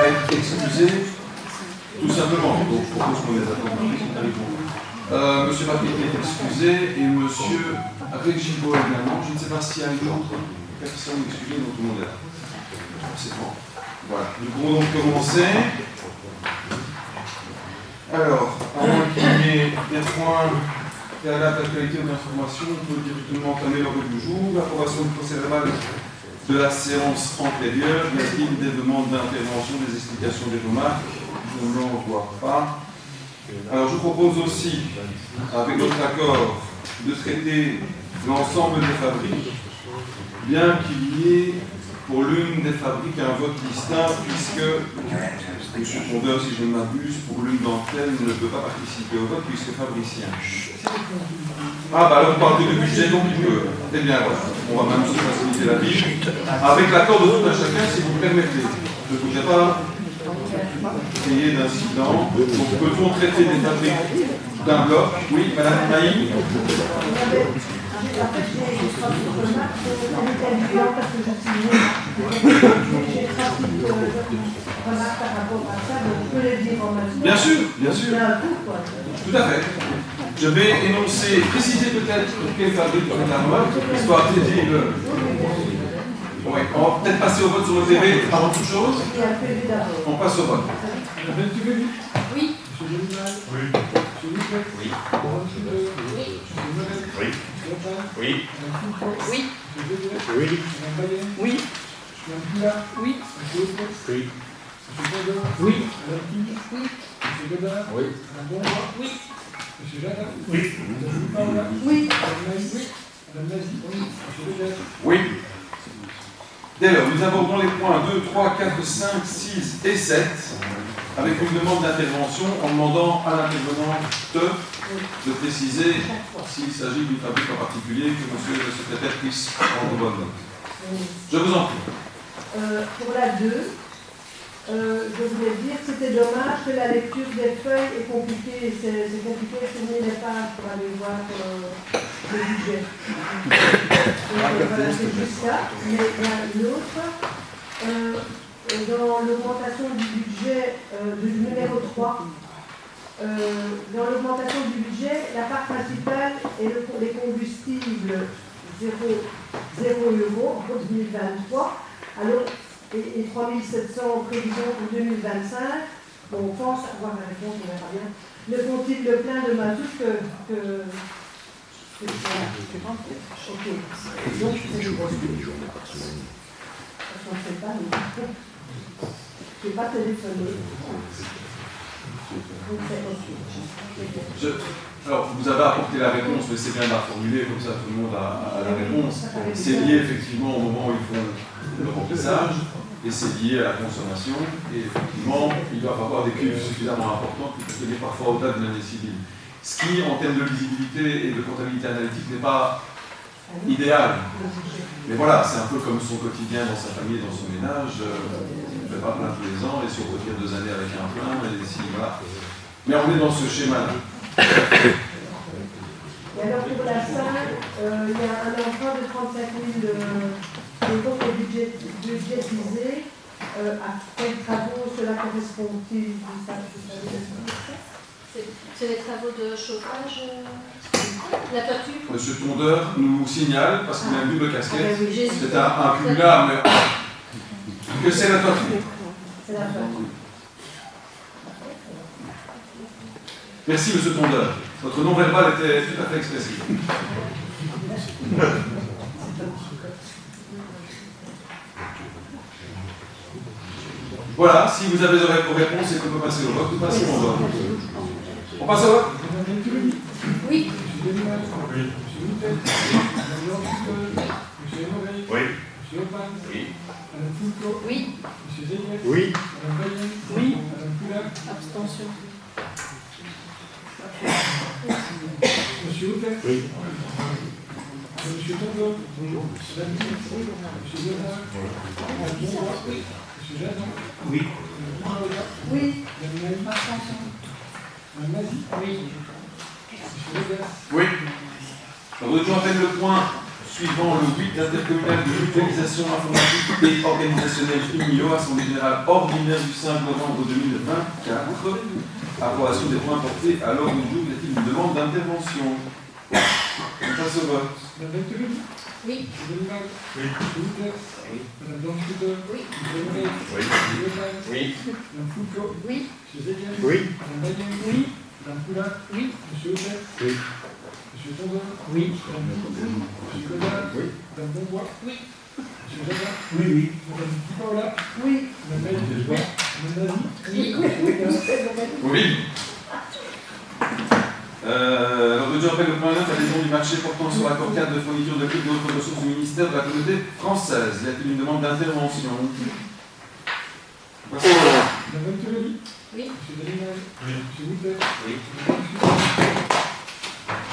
être excusés, tout simplement. Donc je propose qu'on les attende. Monsieur Patrick est excusé et Monsieur Régibaud également. Je ne sais pas s'il y a une autre personne excusée, donc tout le monde est là. C'est bon. Voilà. Nous pouvons donc commencer. Alors, à moins qu'il y ait des points préalables d'actualité ou d'information, on peut directement entamer l'ordre du jour. L'approbation du procès-verbal de la séance antérieure. Y a-t-il des demandes d'intervention, des explications, des remarques? Je n'en vois pas. Alors, je vous propose aussi, avec notre accord, de traiter l'ensemble des fabriques, bien qu'il y ait pour l'une des fabriques un vote distinct, puisque M. Pondeur, si je ne m'abuse, pour l'une d'entre elles, ne peut pas participer au vote, puisque fabricien. Ah, bah alors, on parle du budget, donc il peut. Eh bien, voilà, on va même se faciliter la vie. Avec l'accord de tout un chacun, si vous me permettez. Je ne voudrais pas créer d'incident. Donc, peut-on traiter des fabriques d'un bloc? Oui, Madame Naïm. En fait, j'ai trois petites remarques. On est habituant parce que je suis née. J'ai trois petites remarques par rapport à ça, donc je peux les dire en même temps. Bien sûr, bien sûr. Tout à fait. Je vais énoncer, préciser peut-être quelle fabrique on a remarque, histoire de dire le. Ouais, on va peut-être passer au vote sur le TV avant toute chose. On passe au vote. Oui. Oui. Oui. Oui. Oui. Oui. Oui. Oui. Oui. Oui. Oui. Oui. Oui. Monsieur Jacques. Oui. Oui. Madame Nazi. Oui. Dès lors, nous abordons les points 2, 3, 4, 5, 6 et 7 avec une demande d'intervention en demandant à l'intervenante de préciser s'il s'agit d'une fabrique en particulier que monsieur le secrétaire puisse prendre bonne note. Je vous en prie. Pour la 2, je voulais dire que c'était dommage que la lecture des feuilles est compliquée. C'est compliqué de tourner les pages pour aller voir le budget. Voilà, c'est juste ça. Mais il y a une autre. Dans l'augmentation du budget du numéro 3, dans l'augmentation du budget, la part principale est les combustibles 0 € pour 2023. Alors, et 3 700 en prévision pour 2025. Bon, on pense avoir la réponse, on verra bien. Ne font-ils le plein de mazout que voilà. Ok. Donc, c'est une grosse question. Parce qu'on ne sait pas, mais je n'ai pas téléphoné. Donc, c'est ok. Alors, vous avez apporté la réponse, mais c'est bien de la formuler, comme ça tout le monde a la réponse. C'est lié effectivement au moment où ils font le remplissage, et c'est lié à la consommation, et effectivement, ils doivent avoir des cuves suffisamment importantes pour tenir parfois au date de l'année civile. Ce qui, en termes de lisibilité et de comptabilité analytique, n'est pas idéal. Mais voilà, c'est un peu comme son quotidien dans sa famille et dans son ménage. On ne fait pas plein tous les ans, et si on peut dire 2 années avec un plein, et si, voilà. Mais on est dans ce schéma-là. Et alors pour la salle, il y a un emprunt de 35 000 euros budgétisé. À quels travaux cela correspond-il? C'est les travaux de chauffage, la toiture. Monsieur Tondeur nous signale, parce qu'il a une double casquette, Oui, c'est un cumulard, mais que c'est la toiture. C'est la toiture. Merci, monsieur Tondeur. Votre non-verbal était tout à fait expressif. Voilà, si vous avez vos réponses et qu'on peut passer au vote, nous passons au vote. On passe au vote? Oui. Oui. Oui. Oui. Oui. Oui. Abstention. Monsieur Houtet. Oui. Monsieur Tongo. Bonjour. Monsieur Léonard. Oui. Monsieur Jadon. Oui. Oui. Madame Nazi. Oui. Monsieur Vegas. Oui. Alors, nous devons faire le point suivant le 8 intercommunal de mutualisation informatique et organisationnelle IMIO, Assemblée générale ordinaire du 5 novembre 2024. Approbation des points portés à l'ordre du jour. Y a-t-il une demande d'intervention? On passe au vote. Madame Venturelli. Oui. Monsieur Denival. Oui. Monsieur Wouters. Oui. Madame Blanche-Couteur. Oui. Monsieur Leray. Oui. Monsieur Lepage. Oui. Madame Foucault. Oui. Monsieur Zélian. Oui. Madame Bayen. Oui. Madame Poulin. Oui. Monsieur Hautet. Oui. Monsieur Tondon. Oui. Madame Dupont. Monsieur Godard. Oui. Madame Bonbois. Oui. Monsieur Jacquin. Oui, oui. Madame Paola. Oui. Madame Bayen. Oui. Madame Nazi. Oui. Oui. Alors, je rappelle le point 9, adhésion du marché portant sur l'accord cadre de fourniture de prix d'autres ressources du ministère de la communauté française. Y a-t-il une demande d'intervention? Voici. Madame Venturelli. Oui. Monsieur Denival. Oui. Monsieur Wouters. Oui. Madame Blanche-Couteur.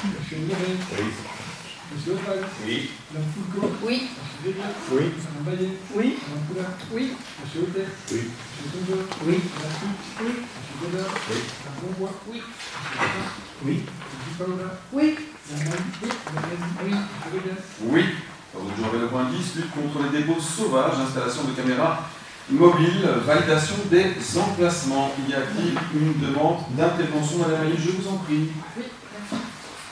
Monsieur Leray. Oui. Monsieur Lepage. Oui. Madame Foucault. Oui. Monsieur Zélian. Oui. Madame Bayen. Oui. Madame Poulin. Oui. Monsieur Hautet. Oui. Monsieur Tondon. Oui. Madame Fouque. Oui. Monsieur Godard. Oui. Madame Bonbois. Oui. Monsieur Jacquin. Oui. Monsieur Paola. Oui. Madame Nazi. Madame Nazi. Oui. Monsieur Vegas. Oui. Alors, je rappelle le point 10, lutte contre les dépôts sauvages, installation de caméras mobiles, validation des emplacements. Y a-t-il une demande d'intervention? Madame Aïe, je vous en prie. Oui, merci.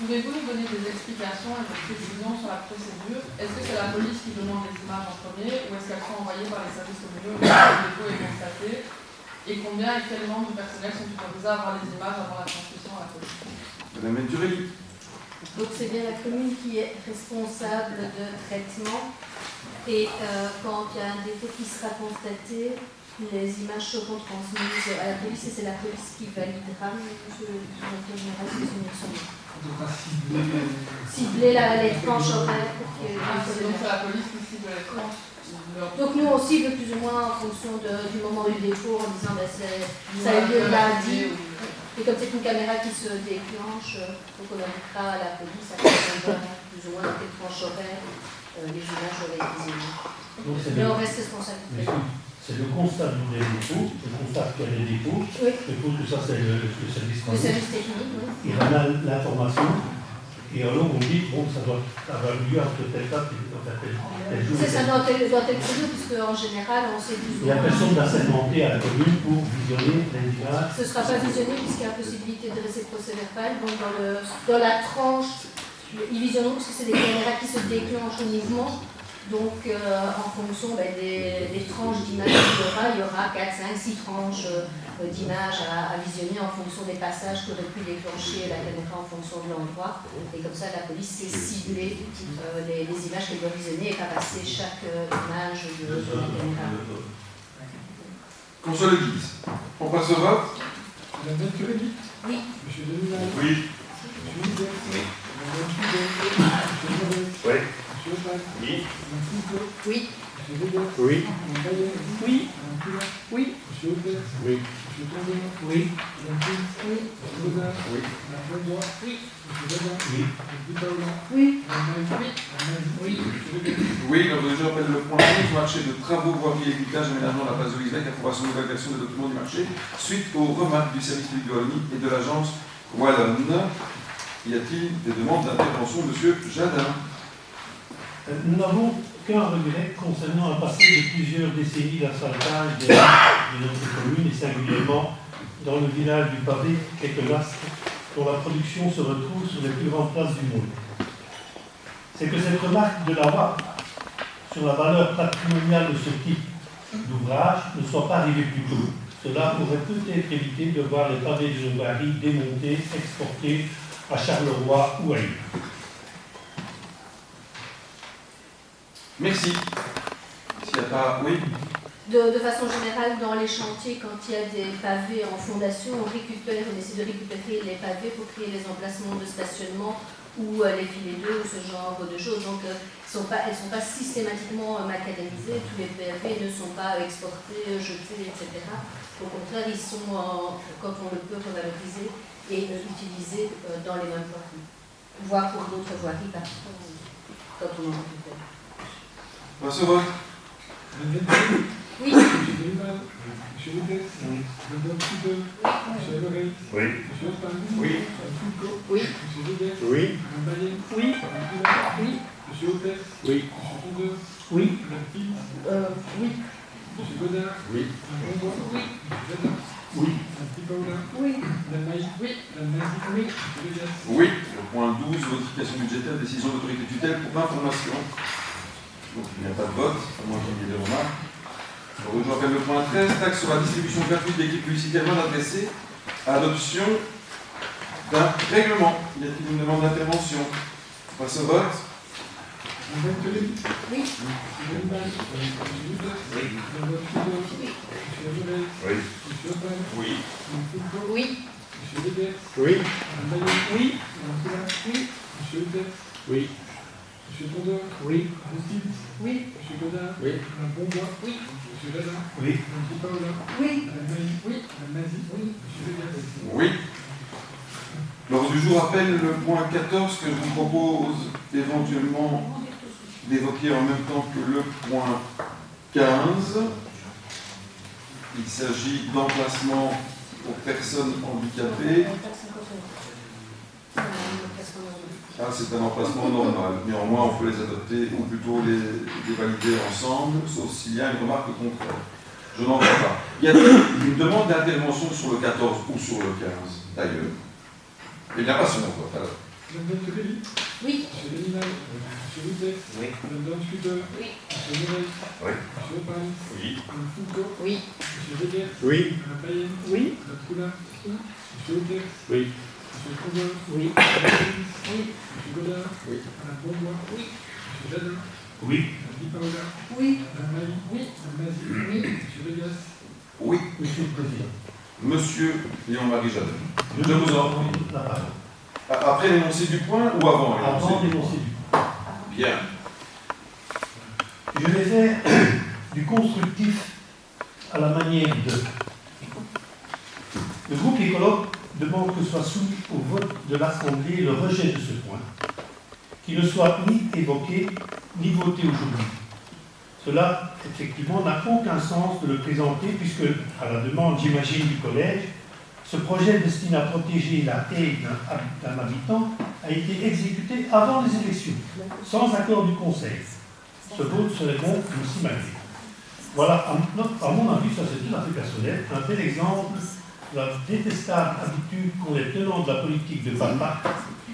Pouvez-vous nous donner des explications et des précisions sur la procédure? Est-ce que c'est la police qui demande les images en premier ou est-ce qu'elles sont envoyées par les services communaux une fois que le dépôt est constaté? Et combien et quels membres du personnel sont autorisés à avoir les images avant la transmission à la police? Madame Venturelli. Donc c'est bien la commune qui est responsable de traitement et quand il y a un défaut qui sera constaté, les images seront transmises à la police et c'est la police qui validera. Monsieur le directeur général, si je me souviens. On devra cibler Cibler les tranches horaires pour que Donc c'est la police qui cible les tranches. Donc nous on cible plus ou moins en fonction du moment du dépôt en disant ben, ça a eu lieu lundi. Et comme c'est une caméra qui se déclenche, donc on invitera à la police à savoir plus ou moins dans quelle tranche horaire les images auraient été visionnées. Donc c'est Mais le, on reste responsable. c'est le constat des dépôts, le constat qu'il y a des dépôts. Oui. Je trouve que ça c'est le service Le technique. service technique, oui. Il en a l'information. Et alors on dit, bon, ça doit avoir lieu entre telle date et tel jour. C'est ça doit être prévu, puisque en général on sait plus ou Il n'y a moins. personne d'assermenté à la commune pour visionner les images. Ce ne sera pas visionné puisqu'il y a la possibilité de dresser procès verbal. Donc dans la tranche, ils visionneront parce que c'est des caméras qui se déclenchent au mouvement. Donc en fonction des tranches d'images qu'il y aura 4, 5, 6 tranches d'images à visionner en fonction des passages qu'aurait pu déclencher la caméra en fonction de l'endroit. Et comme ça, la police sait cibler les images qu'elle doit visionner et pas passer chaque image de la caméra. Qu'on soit le 10. On passe au vote. Madame Venturelli. Oui. Monsieur Denival. Oui. Monsieur Wouters. Madame Blanche-Couteur. Monsieur Leray. Oui. Monsieur Lepage. Oui. Madame Foucault. Oui. Monsieur Vegas. Oui. Madame Bayen. Oui. Madame Poulin. Oui. Monsieur Hautet. Oui. Monsieur Tondon. Oui. Madame Fouque. Oui. Monsieur Godard. Oui. Madame Bonbois. Oui. Monsieur Jacquin. Oui. Monsieur Paola. Oui. Madame Nazi. Madame Nazi. Oui. Monsieur Vegas. Oui, alors je rappelle le point 11, marché de travaux, voirie, équipage, aménagement de la place de Lisbeth, approbation de nouvelle version des documents du marché, suite aux remarques du service public de Wallonie et de l'agence Wallonne. Y a-t-il des demandes d'intervention, monsieur Jadin? Nous n'avons qu'un regret concernant un passé de plusieurs décennies d'asphaltage de notre commune et singulièrement dans le village du Pavé, Quelques-Lastres, dont la production se retrouve sur les plus grandes places du monde. C'est que cette remarque de la loi sur la valeur patrimoniale de ce type d'ouvrage ne soit pas arrivée plus tôt. Cela pourrait peut-être éviter de voir les pavés de Varie démontés, exportés à Charleroi ou ailleurs. Merci. S'il n'y a pas... Oui. De façon générale, dans les chantiers, quand il y a des pavés en fondation, on essaie de récupérer les pavés pour créer les emplacements de stationnement ou les filets d'eau ou ce genre de choses. Donc, elles ne sont pas systématiquement macadamisées, tous les pavés ne sont pas exportés, jetés, etc. Au contraire, ils sont, quand on le peut, revalorisés et utilisés dans les mêmes voiries, voire pour d'autres voiries parfois, quand on en récupère. On passe au vote. Madame Venturelli. Oui. Monsieur Denival. Monsieur Wouters. Madame Blanche-Couteur. Monsieur Leray. Oui. Monsieur Lepage. Oui. Madame Foucault. Oui. Monsieur Vegas. Oui. Madame Bayen. Oui. Madame Poulin. Oui. Monsieur Hopet. Oui. Monsieur Tondeux. Oui. Madame Pitt. Oui. Monsieur Godard. Oui. Madame Bonbois. Oui. Monsieur Jadin. Oui. Madame Pipaola. Oui. Madame Maï. Oui. Madame Nazi. Oui. Monsieur Vegas. Oui. Le point 12, modification budgétaire, décision d'autorité tutelle pour information. Donc il n'y a pas de vote, à moins qu'il y ait des remarques. Alors, je rappelle le point 13, taxe sur la distribution gratuite d'équipes publicitaires non adressées, adoption d'un règlement. Y a-t-il une demande d'intervention? On passe au vote. Madame Telly. Oui. Monsieur Danimal. Monsieur Houdet. Oui. Madame Tondeux. Monsieur Azoulay. Oui. Monsieur Hopet. Oui. Madame Foulco. Oui. Monsieur Weber. Oui. Madame Bayon. Oui. Madame Poulain. Oui. Monsieur Houdet. Oui. Monsieur Tondeur. Oui. Madame Pitt. Oui. Monsieur Godard. Oui. Madame Bonbois. Oui. Monsieur Jadin. Oui. Madame Pipaola. Oui. Madame Maï. Oui. Madame Nazi. Oui. Monsieur Vegas. Oui. L'ordre du jour appelle le point 14 que je vous propose éventuellement d'évoquer en même temps que le point 15. Il s'agit d'emplacement pour personnes handicapées. Ah, c'est un emplacement normal. Néanmoins, on peut les adopter ou plutôt les valider ensemble, sauf s'il y a une remarque contraire. Je n'en vois pas. Y a-t-il une demande d'intervention sur le 14 ou sur le 15 d'ailleurs? Eh bien, passons au vote alors. Madame Telly. Oui. Monsieur Danimal. Monsieur Houdet. Oui. Madame Donne-Scooter. Oui. Monsieur Noël. Oui. Monsieur Opal. Oui. Madame Foulco. Oui. Monsieur Weber. Oui. Madame Bayen. Oui. Madame Poulain. Monsieur Houdet. Oui. Monsieur Tondeur. Oui. Madame Pitt. Oui. Monsieur Godard. Oui. Madame Bonbois. Oui. Monsieur Jadin. Oui. Madame Pipaola. Oui. Madame Maï. Oui. Madame Nazi. Oui. Monsieur Vegas. Oui. Monsieur le Président. Monsieur Léon-Marie Jadin. Je vous en prie. la parole. Après l'énoncé du point ou avant Avant l'énoncé? d'énoncer du point. Bien. Je vais faire du constructif à la manière de. Le groupe écolo demande que soit soumis au vote de l'Assemblée le rejet de ce point, qui ne soit ni évoqué ni voté aujourd'hui. Cela, effectivement, n'a aucun sens de le présenter, puisque, à la demande, j'imagine, du collège, ce projet destiné à protéger la haie d'un habitant a été exécuté avant les élections, sans accord du Conseil. Ce vote serait donc une simagrée. Voilà, à mon avis, ça c'est tout à fait personnel, un tel exemple de la détestable habitude qu'ont les tenants de la politique de Balmac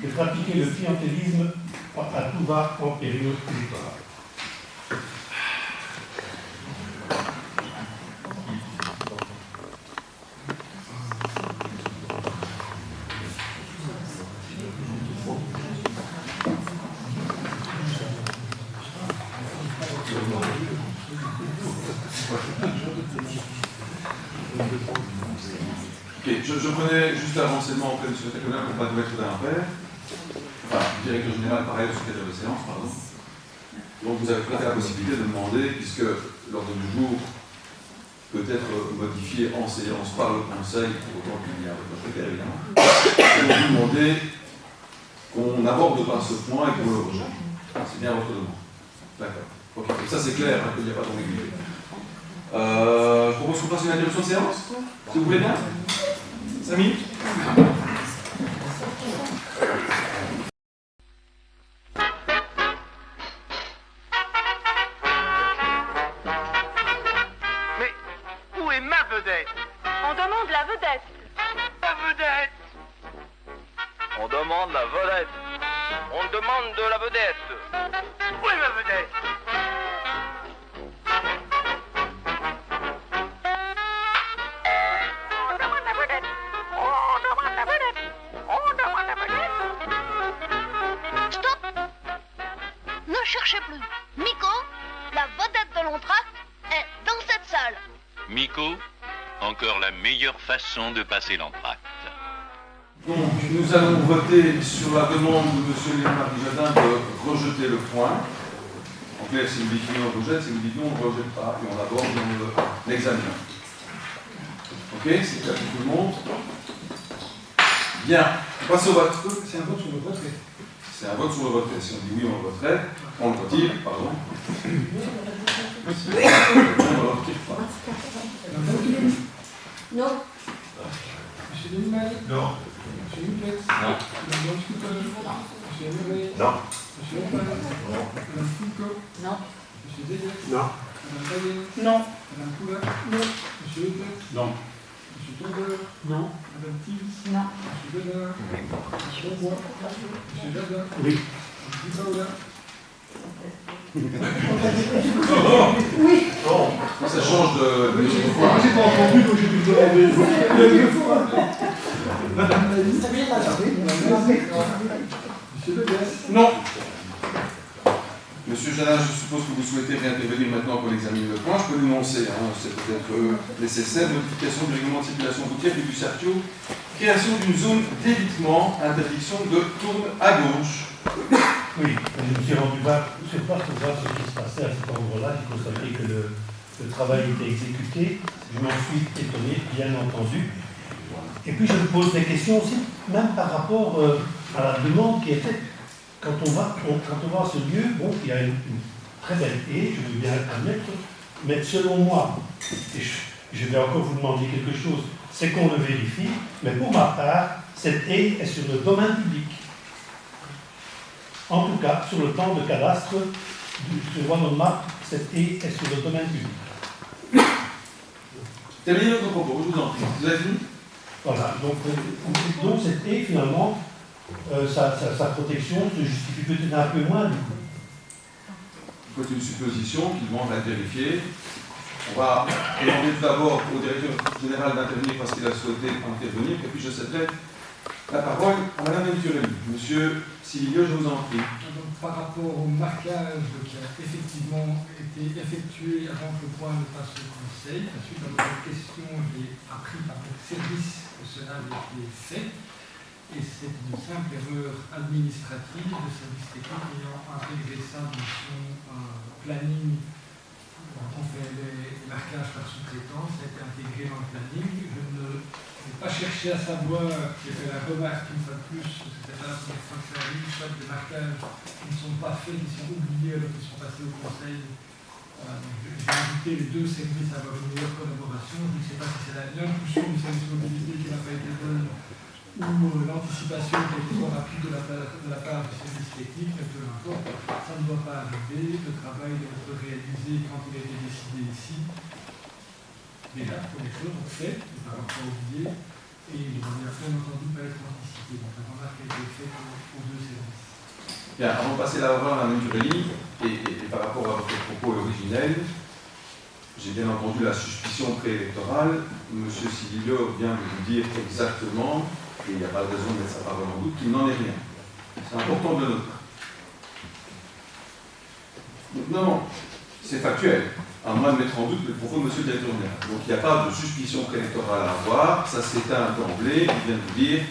de pratiquer le clientélisme à tout va en période électorale. Ok, je prenais juste un renseignement auprès de M. Tacola pour ne pas mettre d'un père. Enfin, directeur général, pareil, au secrétaire de séance, pardon. Donc vous avez peut-être la possibilité de demander, puisque l'ordre du jour peut être modifié en séance par le Conseil, pour autant qu'il y a un vote majoritaire, évidemment, et vous demander qu'on n'aborde pas ce point et qu'on le rejette. C'est bien votre demande. D'accord. Ok, donc ça c'est clair, hein, qu'il n'y a pas d'ambiguïté. Je propose qu'on fasse une interruption de séance, si vous voulez bien. 5 minutes. Mais où est ma vedette? On demande la vedette. La vedette? On demande la vedette. On demande de la vedette. Où est ma vedette? On demande la vedette. On demande la vedette. On demande la vedette. Stop. Ne cherchez plus. Miko, la vedette de l'entracte, est dans cette salle. Miko, encore la meilleure façon de passer l'entracte. Donc, nous allons voter sur la demande de M. Léon-Marie Jadin de rejeter le point. En clair, si vous dites non, on rejette, si vous dites non, on ne rejette pas, et on aborde l'examen. Ok, c'est clair pour tout le monde. Bien, on passe au vote. C'est un vote sur le retrait. C'est un vote sur le retrait. Si on dit oui, on le retrait. On le retire, pardon. On le retire pas. Madame Telly. Non. Monsieur Danimal. Non. Monsieur Houdet. Non. Madame Donne-Scooter. Monsieur Azoulay. Non. Monsieur Lopez. Madame Foucault. Non. Monsieur Zéguet. Non. Madame Payet. Non. Madame Poula. Non. Monsieur Lopez. Non. Monsieur Tombeur. Non. Madame Tims. Non. Monsieur Bédard. Monsieur Roy. Monsieur Jardin. Oui. Monsieur Paola. Oui. Oh. Ça change de l'autre fois. J'ai pas entendu, donc j'ai dû demander. Deux fois. Madame Laïs. Monsieur Legaz. Non. Monsieur Jardin, je suppose que vous souhaitez réintervenir maintenant pour l'examiner le point. Je peux l'énoncer, hein, c'est peut-être nécessaire. Modification du règlement de circulation routière du Sartio. Création d'une zone d'évitement, interdiction de tourne à gauche. Oui, je me suis rendu sur place pour voir ce qui se passait à cet endroit-là. J'ai constaté que le travail était exécuté. Je m'en suis étonné, bien entendu. Et puis je me pose des questions aussi, même par rapport à la demande qui est faite. Quand on va à ce lieu, bon, il y a une très belle haie, je veux bien admettre, mais selon moi, et je vais encore vous demander quelque chose, c'est qu'on le vérifie, mais pour ma part, cette haie est sur le domaine public. En tout cas, sur le plan de cadastre, je vois notre map, cette haie est sur le domaine public. Terminez votre propos, je vous en prie. Vous avez fini? Voilà, donc cette haie, finalement, sa protection se justifie peut-être un peu moins, du coup. C'est une supposition qui demande à être vérifiée. On va demander tout d'abord au directeur général d'intervenir parce qu'il a souhaité intervenir, et puis je céderai la parole à Madame Venturelli. Monsieur Silvio, je vous en prie. Donc, par rapport au marquage qui a effectivement été effectué avant que le point ne passe au Conseil, suite à votre question, j'ai appris par votre service que cela avait été fait. Et c'est une simple erreur administrative de service technique ayant intégré ça dans son planning. On fait les marquages par sous-traitance, ça a été intégré dans le planning. Je n'ai pas cherché à savoir, j'ai fait la remarque une fois de plus, c'était pas la première fois que ça arrive, soit des marquages qui ne sont pas faits, qui sont oubliés alors qu'ils sont passés au Conseil. J'ai invité les deux services à avoir une meilleure collaboration. Je ne sais pas si c'est l'impulsion du service mobilité qui n'a pas été bonne ou l'anticipation qui a été trop rapide de la part du service technique, mais peu importe, ça ne doit pas arriver. Le travail doit être réalisé quand il a été décidé ici. Déjà, pour les choses, on fait, il ne faut pas oublier, et il doit bien entendu pas être anticipé. Donc la remarque a été faite aux deux services. Bien, avant de passer la parole à Mme Venturelli, et par rapport à votre propos originel, j'ai bien entendu la suspicion préélectorale. M. Silvio vient de vous dire exactement, et il n'y a pas de raison de mettre sa parole en doute, qu'il n'en est rien. C'est important de le noter. Non, c'est factuel, à moins de mettre en doute le propos de M. le directeur général. Donc il n'y a pas de suspicion préélectorale à avoir, ça s'éteint d'emblée, il vient de vous dire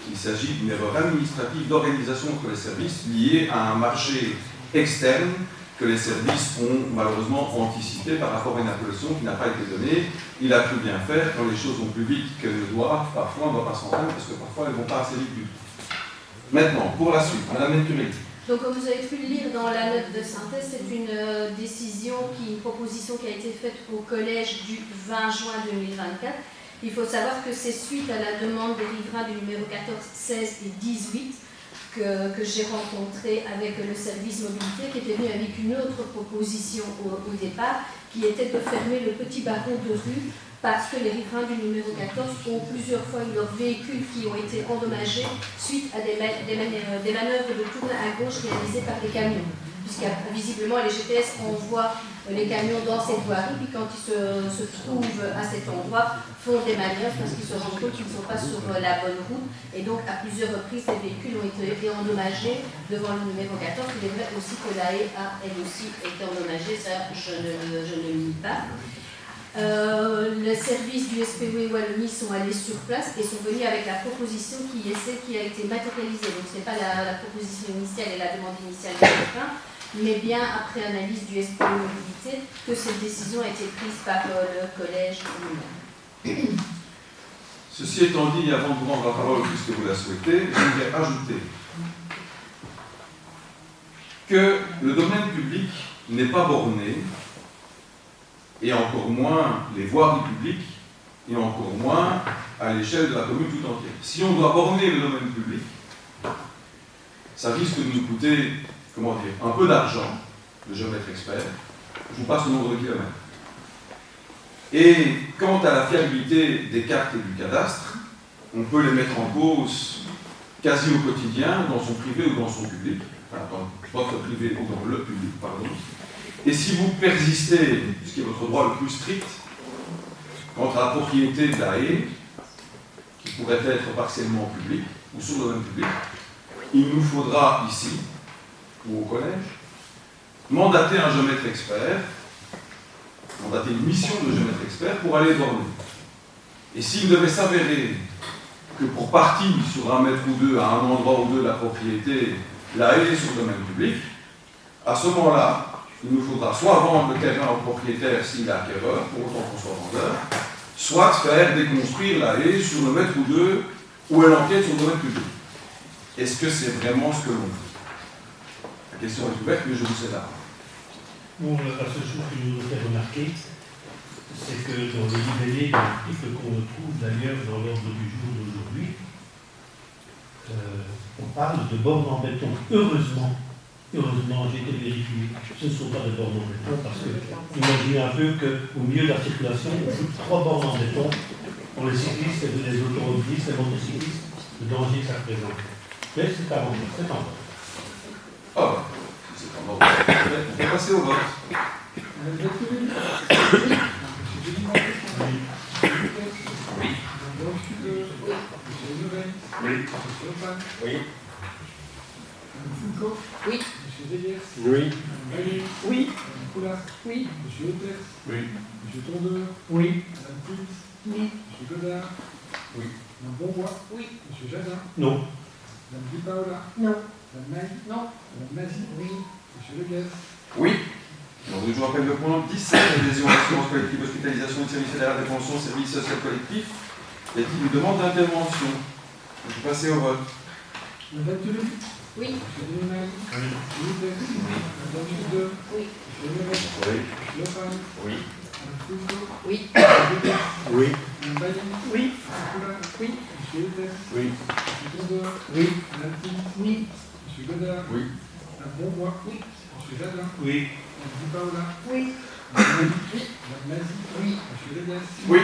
qu'il s'agit d'une erreur administrative d'organisation entre les services liée à un marché externe que les services ont malheureusement anticipé par rapport à une appellation qui n'a pas été donnée. Il a pu bien faire quand les choses vont plus vite que ne doivent. Parfois, on ne doit pas s'en rendre parce que parfois, elles ne vont pas assez vite du tout. Maintenant, pour la suite, Mme Venturelli. Donc, comme vous avez pu le lire dans la note de synthèse, c'est une une proposition qui a été faite au collège du 20 juin 2024. Il faut savoir que c'est suite à la demande des riverains du numéro 14, 16 et 18 que j'ai rencontré avec le service mobilité, qui était venu avec une autre proposition au départ, qui était de fermer le petit baron de rue parce que les riverains du numéro 14 ont plusieurs fois eu leurs véhicules qui ont été endommagés suite à des manœuvres de tourne à gauche réalisées par des camions. Puisque visiblement les GPS envoient les camions dans cette voirie, puis quand ils se trouvent à cet endroit, font des manœuvres parce qu'ils se rendent compte qu'ils ne sont pas sur la bonne route. Et donc à plusieurs reprises, les véhicules ont été endommagés devant le numéro 14. Il est vrai aussi que la haie a elle aussi été endommagée, ça je ne le nie pas. Les services du SPW Wallonie sont allés sur place et sont venus avec la proposition qui est celle qui a été matérialisée. Donc ce n'est pas la proposition initiale et la demande initiale de chacun, mais bien après analyse du SPW Mobilité que cette décision a été prise par le collège lui-même. Ceci étant dit, avant de vous rendre la parole puisque vous la souhaitez, j'aimerais ajouter que le domaine public n'est pas borné, et encore moins les voiries publiques, et encore moins à l'échelle de la commune tout entière. Si on doit borner le domaine public, ça risque de nous coûter comment dire, un peu d'argent, de géomètre expert, je vous passe le nombre de kilomètres. Et quant à la fiabilité des cartes et du cadastre, on peut les mettre en cause quasi au quotidien, dans son privé ou dans son public, enfin, dans votre privé ou dans le public, pardon. Et si vous persistez, ce qui est votre droit le plus strict, quant à la propriété de la haie, qui pourrait être partiellement publique ou sur le domaine public, il nous faudra ici, ou au collège, mandater un géomètre expert, mandater une mission de géomètre expert pour aller borner. Et s'il devait s'avérer que pour partie sur 1 mètre ou 2 à un endroit ou deux de la propriété, la haie est sur le domaine public, à ce moment-là, il nous faudra soit vendre le terrain au propriétaire s'il est acquéreur, pour autant qu'on soit vendeur, soit faire déconstruire la haie sur le mètre ou deux où elle empiète sur le domaine public. Est-ce que c'est vraiment ce que l'on veut? La question est ouverte, mais je vous sais là. Bon, la seule chose que je voudrais faire remarquer, c'est que dans le libellé de l'article qu'on retrouve d'ailleurs dans l'ordre du jour d'aujourd'hui, on parle de bornes en béton. Heureusement, j'ai été vérifié, ce ne sont pas des bornes en béton parce que imaginez un peu qu'au milieu de la circulation, on fout 3 bornes en béton pour les cyclistes, les automobilistes, les motocyclistes, le danger que ça représente. Mais c'est à vendre, c'est en vote. Ah, c'est en ordre. On peut passer au vote. Oui. Monsieur Zéliès. Oui. Valérie. Oui. Madame Poula. Oui. Monsieur Hôtez. Oui. Monsieur Tondeur. Oui. Madame Pins. Oui. Monsieur Godard. Oui. Madame Bonvois. Oui. Monsieur Jadin. Non. Madame Di Paola. Non. Madame Maille. Non. Madame Mazie. Oui. Monsieur Leguez. Oui. Donc, je vous rappelle le point 17, adhésion à l'assurance collective, hospitalisation, service fédéral de pension, service social collectif. Y a-t-il une demande d'intervention? Je vais passer au vote. Madame Tully. Oui. Monsieur Deminaille. Oui. Monsieur Hôtez. Madame Tudor. Oui. Monsieur Leguez. Oui. Monsieur Lopin. Oui. Madame Fulco. Oui. Monsieur Leguez. Oui. Madame Bailly. Oui. Madame Poula. Oui. Monsieur Hôtez. Oui. Monsieur Tondeur. Oui. Madame Pins. Oui. Monsieur Godard. Oui. Madame Bonvois. Oui. Monsieur Jadin. Oui. Madame Di Paola. Oui. Madame Mazie. Oui. Monsieur Leguez. Oui.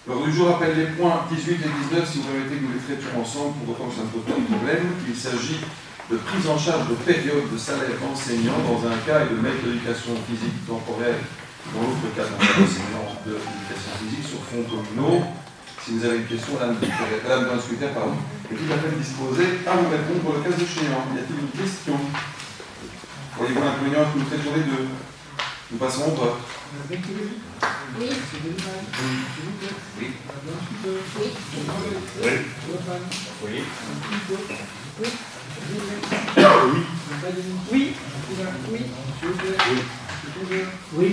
L'ordre du jour appelle les points 18 et 19, si vous permettez que nous les traitions ensemble, pour autant que ça ne pose pas de problème. Il s'agit de prise en charge de période de salaire enseignant dans un cas et de maître d'éducation physique temporaire dans l'autre cas d'enseignant de l'éducation physique sur fonds communaux. Si vous avez une question, Madame le secrétaire, pardon, est tout à fait disposée à vous répondre pour le cas échéant. Y a-t-il une question? Voyez-vous l'inconvénient que nous traitons les deux? Nous passons au vote. Madame Tully. Oui. Monsieur Deminaille. Monsieur Hôtez. Oui. Madame Tudor. Oui. Monsieur Morel. Oui. Monsieur Lopin. Oui. Madame Fulco. Oui. Monsieur Leguez. Oui. Madame Bailly. Oui. Madame Poula. Oui. Monsieur Hôtez. Oui. Monsieur Tondeur. Oui.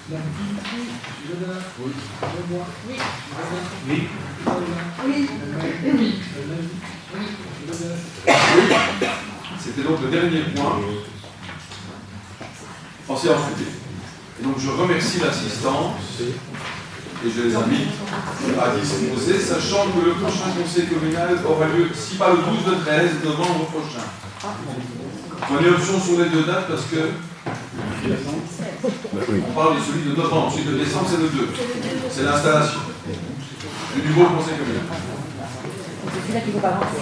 Madame Pins. Monsieur Godard. Oui. Madame Bonvois. Oui. Monsieur Jadin. Oui. Madame Di Paola. Oui. Madame Maille. Oui. Madame Mazie. Monsieur Leguez. C'était donc le dernier point en séance publique. Et donc je remercie l'assistance et je les invite à disposer, sachant que le prochain conseil communal aura lieu, si pas le 12, le 13 novembre prochain. Prenez option sur les deux dates parce que on parle de celui de novembre, celui de décembre c'est le 2. C'est l'installation du nouveau conseil communal. C'est là qu'il ne faut pas avancer.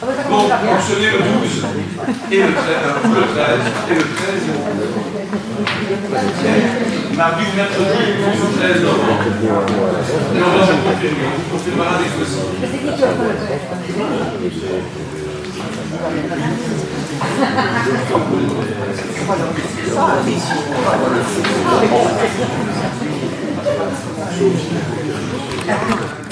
Donc, fonctionnez le 12 et le 13, le 13 et le 13. Mardi ou mercredi, le 13 novembre. Et on va vous confirmer. On vous confirmera dès que possible. C'est qui va faire le